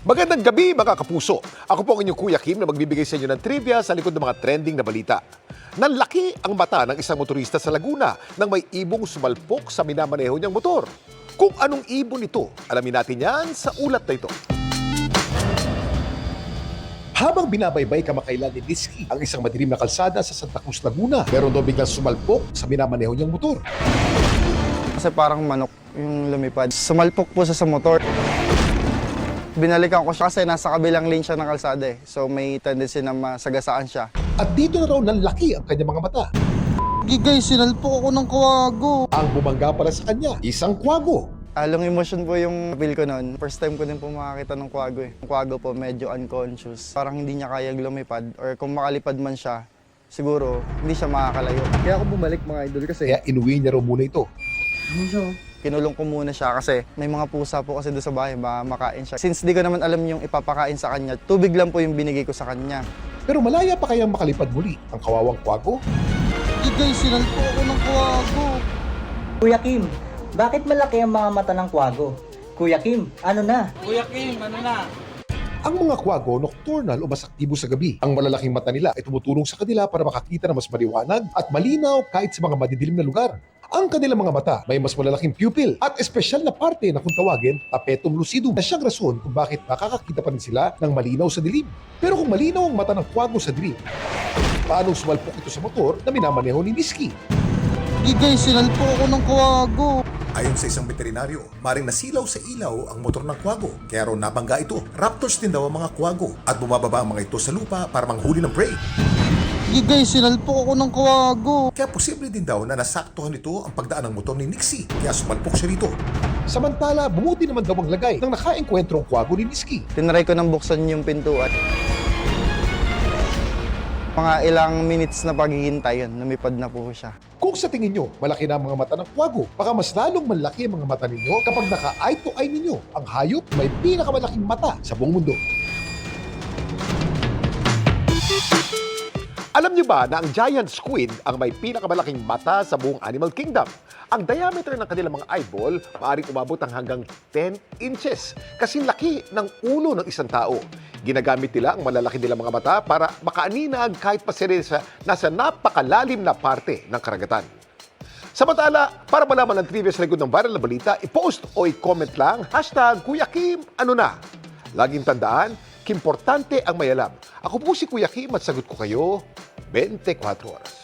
Magandang gabi mga kapuso. Ako po ang inyong Kuya Kim na magbibigay sa inyo ng trivia sa likod ng mga trending na balita. Nanlaki ang mata ng isang motorista sa Laguna nang may ibong sumalpok sa minamaneho niyang motor. Kung anong ibon ito, alamin natin yan sa ulat na ito. Habang binabaybay kamakailan ni Nisky ang isang madilim na kalsada sa Santa Cruz, Laguna, meron daw biglang sumalpok sa minamaneho niyang motor. Kasi parang manok yung lumipad. Sumalpok po sa motor. Binalikan ko siya kasi nasa kabilang lane siya ng kalsada eh. So may tendency na masagasaan siya. At dito na raw nanlaki ang kanyang mga mata. Gigay, sinalpok ako ng kwago. Ang bumangga pala sa kanya, isang kwago. Halong emotion po yung feel ko noon. First time ko din po makakita ng kwago eh. Yung kwago po medyo unconscious. Parang hindi niya kaya lumipad or kung makalipad man siya, siguro hindi siya makakalayo. Kaya ako bumalik mga idol kasi Kaya inuwi niya raw muna ito. Kinulong ko muna siya kasi may mga pusa po kasi doon sa bahay, baka makain siya. Since di ko naman alam yung ipapakain sa kanya, tubig lang po yung binigay ko sa kanya. Pero malaya pa kayang makalipad muli ang kawawang kwago? Gigay, sinalpok ako ng kwago. Kuya Kim, bakit malaki ang mga mata ng kwago? Kuya Kim, ano na? Ang mga kwago nocturnal o mas aktibo sa gabi. Ang malalaking mata nila ay tumutulong sa kanila para makakita ng mas maliwanag at malinaw kahit sa mga madidilim na lugar. Ang kanilang mga mata may mas malalaking pupil at espesyal na parte na kung tawagin, tapetum lucidum na siyang rason kung bakit nakakakita pa rin sila ng malinaw sa dilim. Pero kung malinaw ang mata ng kwago sa dilim, paano sumalpok ito sa motor na minamaneho ni Nisky? Gigay, sinalpok ako ng kwago. Ayon sa isang veterinaryo, maring nasilaw sa ilaw ang motor ng kwago. Kaya raw nabangga ito. Raptors din daw ang mga kwago at bumababa ang mga ito sa lupa para manghuli ng prey. Gigay, sinalpok ako ng kwago. Kaya posible din daw na nasaktuhan nito ang pagdaan ng motor ni Nixie. Kaya sumalpok siya rito. Samantala, bumuti naman daw ang lagay ng nakaengkwentrong kwago ni Nisky. Tinry ko nang buksan yung pintuan. Mga ilang minutes na paghihintay yun, lumipad na po siya. Kung sa tingin nyo, malaki na ang mga mata ng kwago, baka mas lalong malaki ang mga mata ninyo kapag naka-eye to eye ninyo ang hayop na may pinakamalaking mata sa buong mundo. Alam niyo ba na ang giant squid ang may pinakamalaking mata sa buong animal kingdom? Ang diameter ng kanilang mga eyeball maaaring umabot ng hanggang 10 inches. Kasing laki ng ulo ng isang tao. Ginagamit nila ang malalaki nilang mga mata para makaaninag kahit pa sila nasa napakalalim na parte ng karagatan. Samantala, para malaman ang trivia sa likod ng viral na balita, i-post o i-comment lang, #Kuya Kim, ano na? Laging tandaan, importante ang may alam. Ako po si Kuya Kim at sagot ko kayo 24 oras.